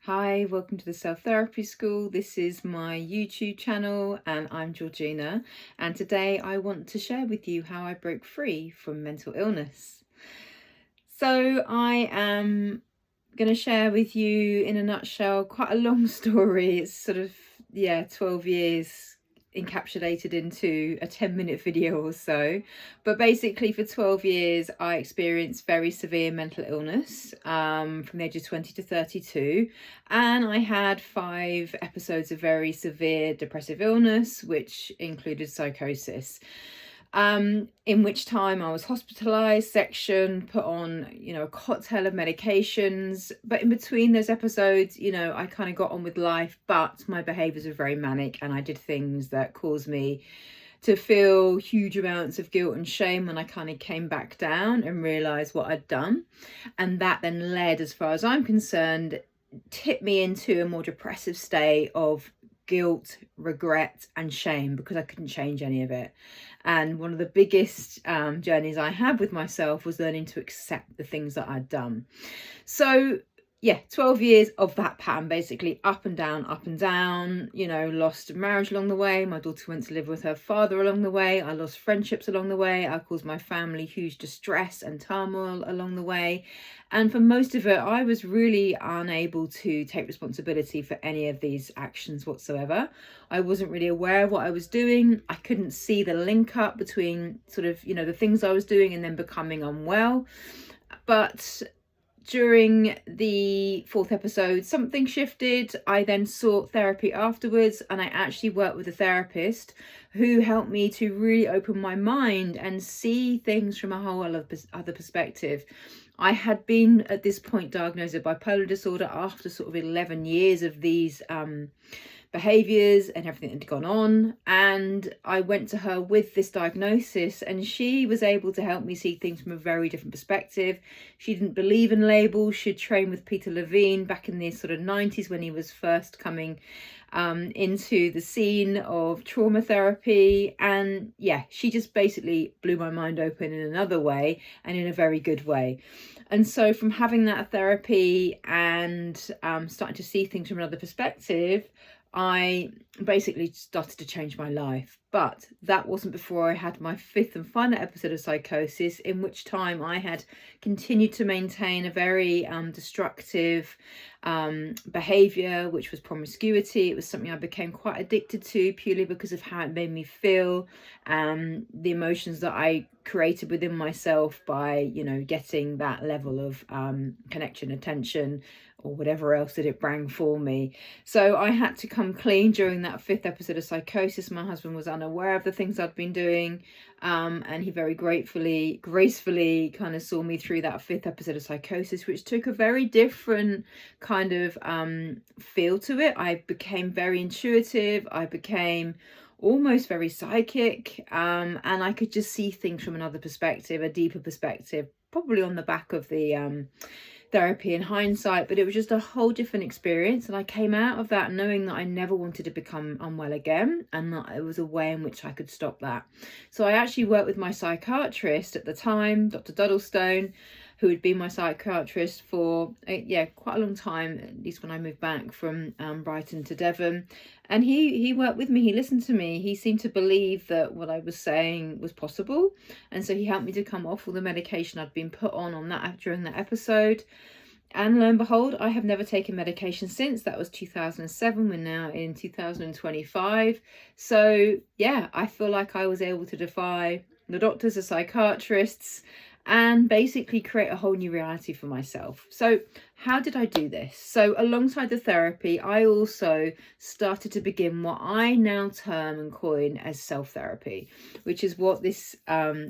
Hi, welcome to the Self Therapy School. This is my YouTube channel and I'm Georgina. And today I want to share with you how I broke free from mental illness. So I am going to share with you in a nutshell quite a long story. It's sort of, 12 years encapsulated into a 10-minute video or so. But basically for 12 years I experienced very severe mental illness from the age of 20 to 32, and I had 5 episodes of very severe depressive illness, which included psychosis. In which time I was hospitalized, sectioned, put on, a cocktail of medications. But in between those episodes, I kind of got on with life, but my behaviors were very manic and I did things that caused me to feel huge amounts of guilt and shame when I kind of came back down and realized what I'd done. And that then led, as far as I'm concerned, tipped me into a more depressive state of guilt, regret and shame, because I couldn't change any of it. And one of the biggest journeys I had with myself was learning to accept the things that I'd done. So 12 years of that pattern, basically up and down, lost marriage along the way. My daughter went to live with her father along the way. I lost friendships along the way. I caused my family huge distress and turmoil along the way. And for most of it, I was really unable to take responsibility for any of these actions whatsoever. I wasn't really aware of what I was doing. I couldn't see the link up between the things I was doing and then becoming unwell. But during the 4th episode, something shifted. I then sought therapy afterwards, and I actually worked with a therapist who helped me to really open my mind and see things from a whole other perspective. I had been at this point diagnosed with bipolar disorder after sort of 11 years of these behaviors and everything that had gone on, and I went to her with this diagnosis, and she was able to help me see things from a very different perspective. She didn't believe in labels. She'd trained with Peter Levine back in the sort of 90s when he was first coming into the scene of trauma therapy, and she just basically blew my mind open in another way, and in a very good way. And so from having that therapy and starting to see things from another perspective, I basically started to change my life. But that wasn't before I had my 5th and final episode of psychosis, in which time I had continued to maintain a very destructive behavior, which was promiscuity. It was something I became quite addicted to purely because of how it made me feel, the emotions that I created within myself by getting that level of connection, attention, or whatever else that it brought for me. So I had to come clean during that 5th episode of psychosis. My husband was unaware of the things I'd been doing, and he very gracefully kind of saw me through that 5th episode of psychosis, which took a very different kind of feel to it. I became very intuitive. I became almost very psychic, and I could just see things from another perspective, a deeper perspective, probably on the back of the therapy in hindsight. But it was just a whole different experience, and I came out of that knowing that I never wanted to become unwell again, and that it was a way in which I could stop that. So I actually worked with my psychiatrist at the time, Dr. Duddlestone, who had been my psychiatrist for quite a long time, at least when I moved back from Brighton to Devon. And he worked with me. He listened to me. He seemed to believe that what I was saying was possible, and so he helped me to come off all the medication I'd been put on that during that episode. And lo and behold, I have never taken medication since. That was 2007. We're now in 2025. So I feel like I was able to defy the doctors, the psychiatrists, and basically create a whole new reality for myself. So how did I do this? So alongside the therapy, I also started to begin what I now term and coin as self-therapy, which is what this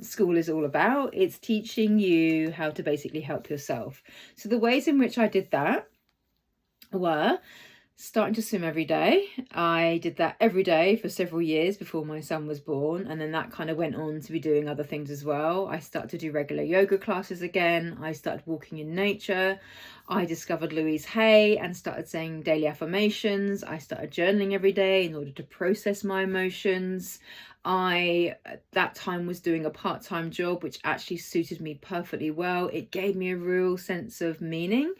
school is all about. It's teaching you how to basically help yourself. So the ways in which I did that were starting to swim every day. I did that every day for several years before my son was born, and then that kind of went on to be doing other things as well. I started to do regular yoga classes again. I started walking in nature. I discovered Louise Hay and started saying daily affirmations. I started journaling every day in order to process my emotions. I, at that time, was doing a part-time job, which actually suited me perfectly well. It gave me a real sense of meaning.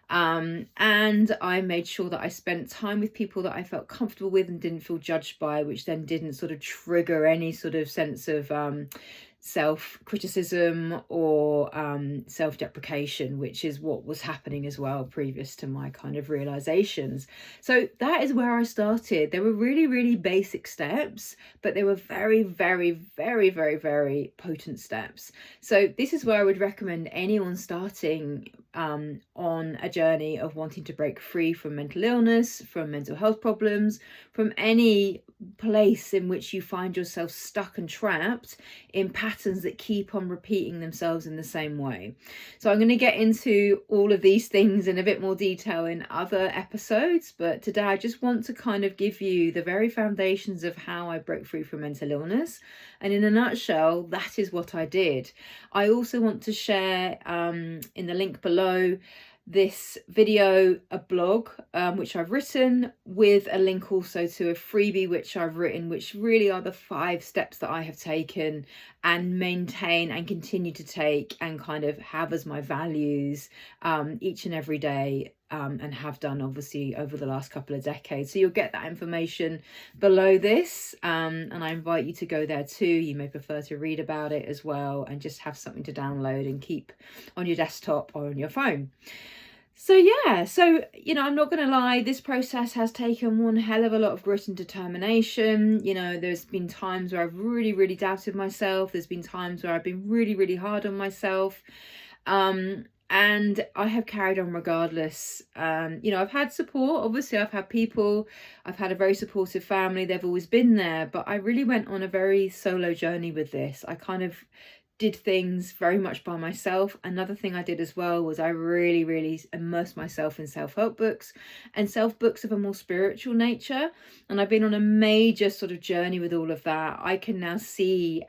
And I made sure that I spent time with people that I felt comfortable with and didn't feel judged by, which then didn't sort of trigger any sort of sense of self-criticism or self-deprecation, which is what was happening as well previous to my kind of realizations. So that is where I started. There were really, really basic steps, but they were very, very, very, very, very potent steps. So this is where I would recommend anyone starting on a journey of wanting to break free from mental illness, from mental health problems, from any place in which you find yourself stuck and trapped in patterns that keep on repeating themselves in the same way. So I'm going to get into all of these things in a bit more detail in other episodes, but today I just want to kind of give you the very foundations of how I broke free from mental illness. And in a nutshell, that is what I did. I also want to share in the link below this video, a blog which I've written, with a link also to a freebie which I've written, which really are the 5 steps that I have taken and maintain and continue to take and kind of have as my values each and every day, and have done obviously over the last couple of decades. So you'll get that information below this, and I invite you to go there too. You may prefer to read about it as well and just have something to download and keep on your desktop or on your phone. So yeah, so, you know, I'm not going to lie, this process has taken one hell of a lot of grit and determination. You know, there's been times where I've really, really doubted myself. There's been times where I've been really, really hard on myself. And I have carried on regardless. You know, I've had support. Obviously, I've had people. I've had a very supportive family. They've always been there. But I really went on a very solo journey with this. I kind of did things very much by myself. Another thing I did as well was I really, really immersed myself in self-help books and self-books of a more spiritual nature. And I've been on a major sort of journey with all of that. I can now see,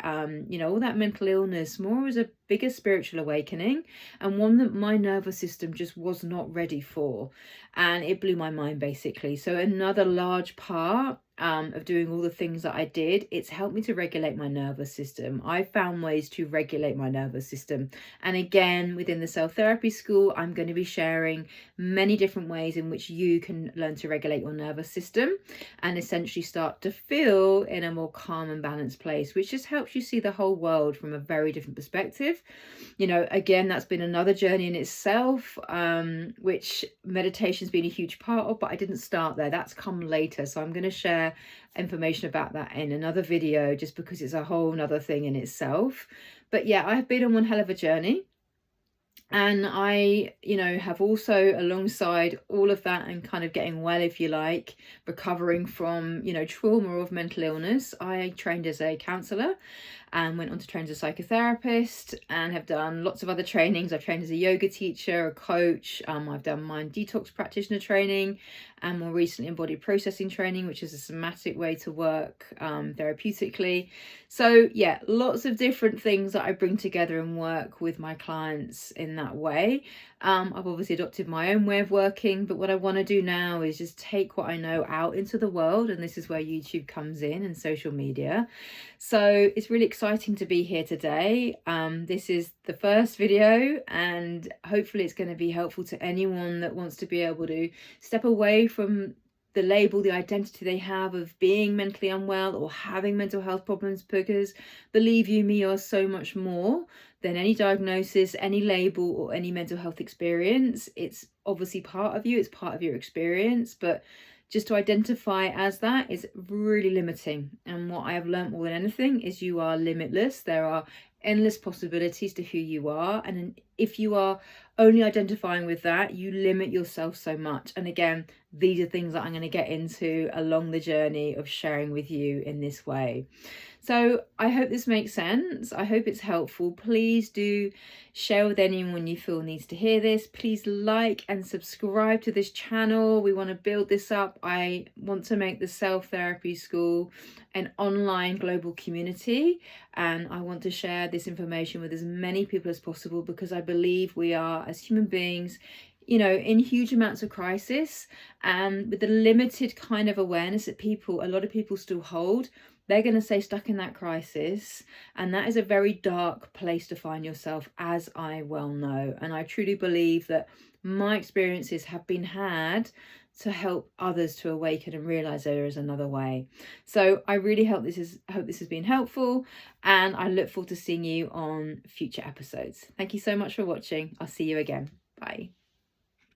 you know, all that mental illness more as a bigger spiritual awakening, and one that my nervous system just was not ready for. And it blew my mind, basically. So another large part of doing all the things that I did, it's helped me to regulate my nervous system. I found ways to regulate my nervous system. And again, within the Self Therapy School, I'm going to be sharing many different ways in which you can learn to regulate your nervous system and essentially start to feel in a more calm and balanced place, which just helps you see the whole world from a very different perspective. You know, again, that's been another journey in itself, which meditation's been a huge part of, but I didn't start there. That's come later. So I'm going to share information about that in another video, just because it's a whole nother thing in itself. But yeah, I have been on one hell of a journey. And I, you know, have also, alongside all of that and kind of getting well, if you like, recovering from, you know, trauma of mental illness, I trained as a counsellor and went on to train as a psychotherapist and have done lots of other trainings. I've trained as a yoga teacher, a coach. I've done mind detox practitioner training, and more recently in body processing training, which is a somatic way to work therapeutically. So yeah, lots of different things that I bring together and work with my clients in that way. I've obviously adopted my own way of working, but what I want to do now is just take what I know out into the world, and this is where YouTube comes in and social media. So it's really exciting to be here today. This is the first video, and hopefully it's going to be helpful to anyone that wants to be able to step away from the label, the identity they have of being mentally unwell or having mental health problems, because believe you me, you're so much more than any diagnosis, any label, or any mental health experience. It's obviously part of you, it's part of your experience, but just to identify as that is really limiting. And what I have learned more than anything is you are limitless. There are endless possibilities to who you are, and if you are only identifying with that, you limit yourself so much. And again, these are things that I'm going to get into along the journey of sharing with you in this way. So I hope this makes sense. I hope it's helpful. Please do share with anyone you feel needs to hear this. Please like and subscribe to this channel. We want to build this up. I want to make the Self Therapy School an online global community, and I want to share this information with as many people as possible, because I believe we are, as human beings, you know, in huge amounts of crisis, and with the limited kind of awareness that a lot of people still hold, they're going to stay stuck in that crisis. And that is a very dark place to find yourself, as I well know. And I truly believe that my experiences have been had to help others to awaken and realize there is another way. So I really hope this has been helpful, and I look forward to seeing you on future episodes. Thank you so much for watching. I'll see you again. Bye.